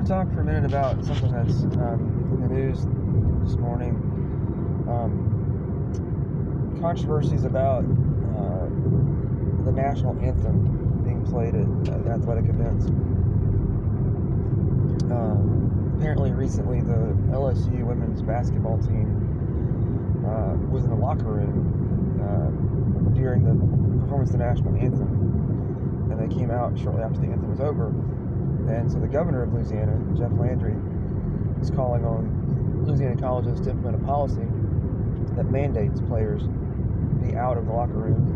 talk for a minute about something that's in the news this morning. Controversies about the national anthem being played at athletic events. Apparently recently the LSU women's basketball team was in the locker room during the performance of the national anthem, and they came out shortly after the anthem was over. And so the governor of Louisiana, Jeff Landry, is calling on Louisiana colleges to implement a policy that mandates players be out of the locker room,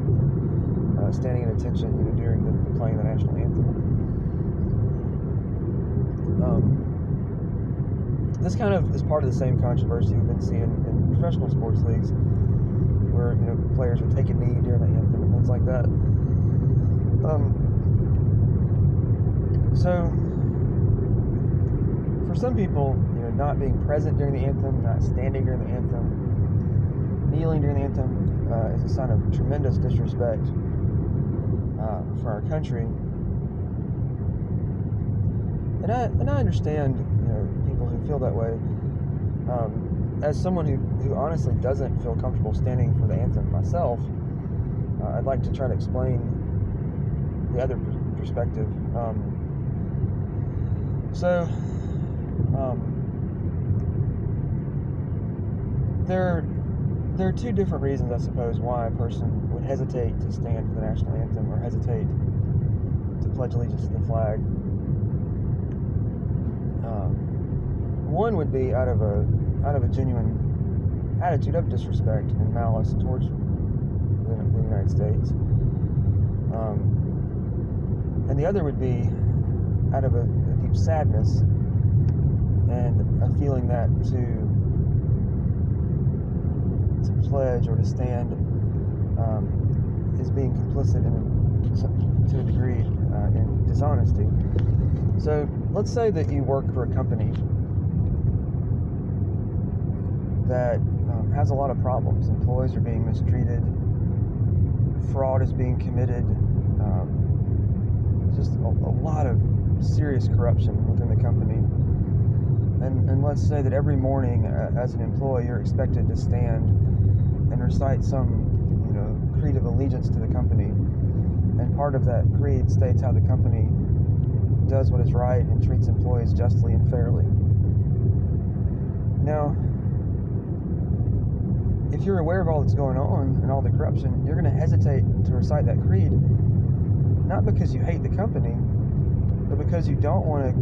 standing at attention, during the playing the national anthem. This kind of is part of the same controversy we've been seeing in professional sports leagues, where players would take a knee during the anthem and things like that. So, for some people, not being present during the anthem, not standing during the anthem, kneeling during the anthem is a sign of tremendous disrespect for our country. And I understand, people who feel that way. As someone who honestly doesn't feel comfortable standing for the anthem myself, I'd like to try to explain the other perspective. There are two different reasons, I suppose, why a person would hesitate to stand for the national anthem or hesitate to pledge allegiance to the flag. One would be out of a genuine attitude of disrespect and malice towards the United States, and the other would be out of a deep sadness and a feeling that to pledge or to stand is being complicit to a degree in dishonesty. So let's say that you work for a company that has a lot of problems. Employees are being mistreated, fraud is being committed, just a lot of serious corruption within the company. And let's say that every morning as an employee you're expected to stand and recite some creed of allegiance to the company, and part of that creed states how the company does what is right and treats employees justly and fairly. Now, if you're aware of all that's going on and all the corruption, you're going to hesitate to recite that creed, not because you hate the company, but because you don't want to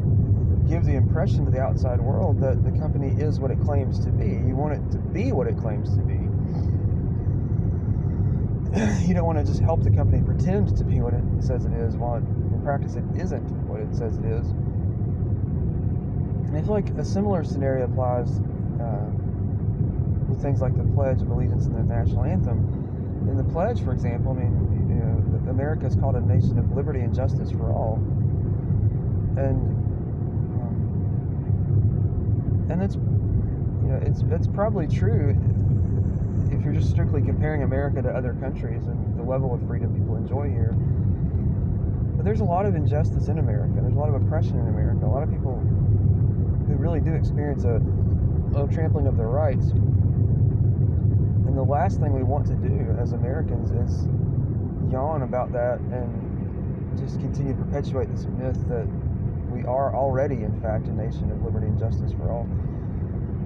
give the impression to the outside world that the company is what it claims to be. You want it to be what it claims to be. You don't want to just help the company pretend to be what it says it is, while in practice it isn't what it says it is. And I feel like a similar scenario applies with things like the Pledge of Allegiance and the National Anthem. In the Pledge, for example, America is called a nation of liberty and justice for all, and it's probably true if you're just strictly comparing America to other countries and the level of freedom people enjoy here. But there's a lot of injustice in America. There's a lot of oppression in America. A lot of people who really do experience a trampling of their rights. And the last thing we want to do as Americans is yawn about that and just continue to perpetuate this myth that we are already, in fact, a nation of liberty and justice for all.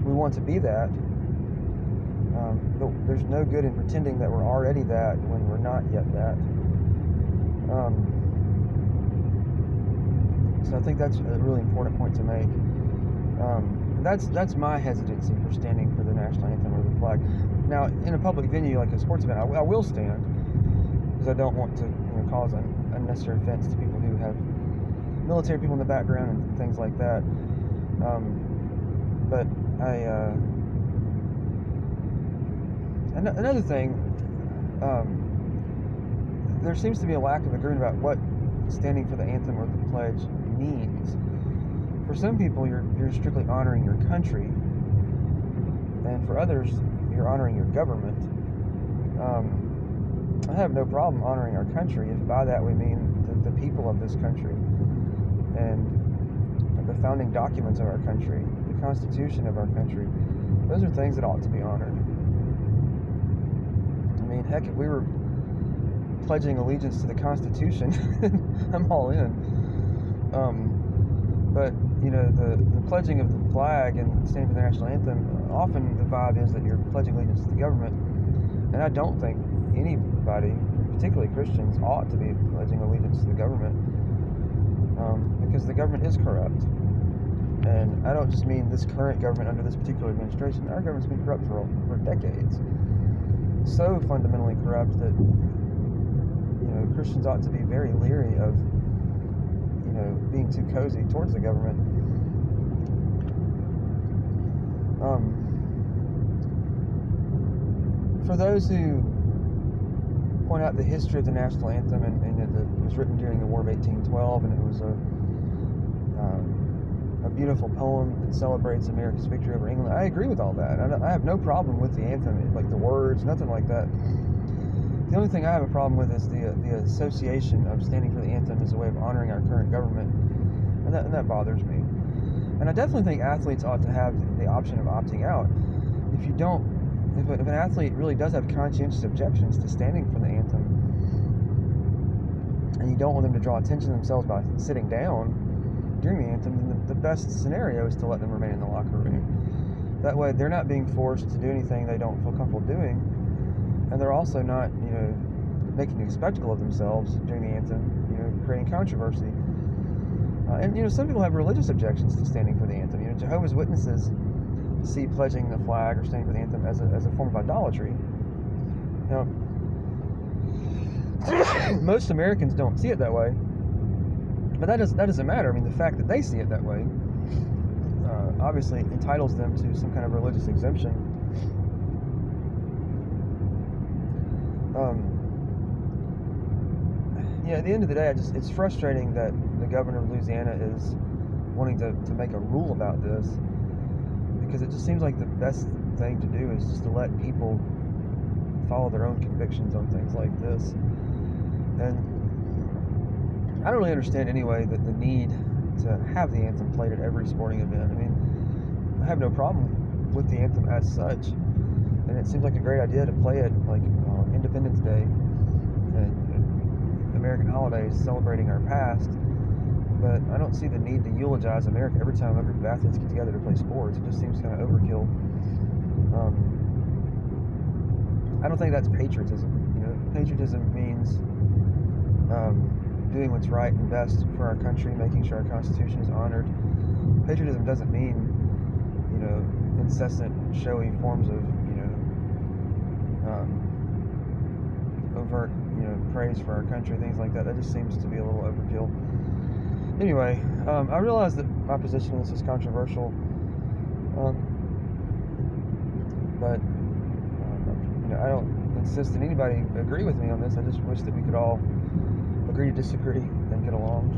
We want to be that, but there's no good in pretending that we're already that when we're not yet that. So I think that's a really important point to make. That's my hesitancy for standing for the national anthem or the flag. Now, in a public venue like a sports event, I will stand, because I don't want to cause unnecessary offense to people who have military people in the background and things like that. But another thing, there seems to be a lack of agreement about what standing for the anthem or the pledge means. For some people, you're strictly honoring your country, and for others, you're honoring your government. I have no problem honoring our country if by that we mean the people of this country and the founding documents of our country, the Constitution of our country, those are things that ought to be honored. I mean, heck, if we were pledging allegiance to the Constitution, I'm all in. But, you know, the pledging of the flag and standing for the national anthem, often the vibe is that you're pledging allegiance to the government. And I don't think anybody, particularly Christians, ought to be pledging allegiance to the government, because the government is corrupt. And I don't just mean this current government under this particular administration. Our government's been corrupt for decades. So fundamentally corrupt that, you know, Christians ought to be very leery of, you know, being too cozy towards the government. For those who point out the history of the national anthem, and it was written during the War of 1812, and it was a beautiful poem that celebrates America's victory over England, I agree with all that. I have no problem with the anthem, like the words, nothing like that. The only thing I have a problem with is the association of standing for the anthem as a way of honoring our current government, and that bothers me. And I definitely think athletes ought to have the option of opting out. If you don't, if an athlete really does have conscientious objections to standing for the anthem, and you don't want them to draw attention to themselves by sitting down during the anthem, then the best scenario is to let them remain in the locker room. That way, they're not being forced to do anything they don't feel comfortable doing, and they're also not, you know, making a spectacle of themselves during the anthem, you know, creating controversy. And, you know, some people have religious objections to standing for the anthem. You know, Jehovah's Witnesses see pledging the flag or standing for the anthem as a form of idolatry. Now, most Americans don't see it that way, but that doesn't matter. I mean, the fact that they see it that way obviously entitles them to some kind of religious exemption. Yeah, at the end of the day, it's frustrating that the governor of Louisiana is wanting to make a rule about this, because it just seems like the best thing to do is just to let people follow their own convictions on things like this. And I don't really understand anyway that the need to have the anthem played at every sporting event. I mean, I have no problem with the anthem as such, and it seems like a great idea to play it like on Independence Day and American holidays celebrating our past, but I don't see the need to eulogize America every time a group of athletes get together to play sports. It just seems kind of overkill. I don't think that's patriotism. You know, patriotism means doing what's right and best for our country, making sure our Constitution is honored. Patriotism doesn't mean, you know, incessant, showy forms of, you know, overt, you know, praise for our country, things like that. That just seems to be a little overkill. Anyway, I realize that my position on this is controversial, but you know, I don't insist that anybody agree with me on this. I just wish that we could all agree to disagree and get along.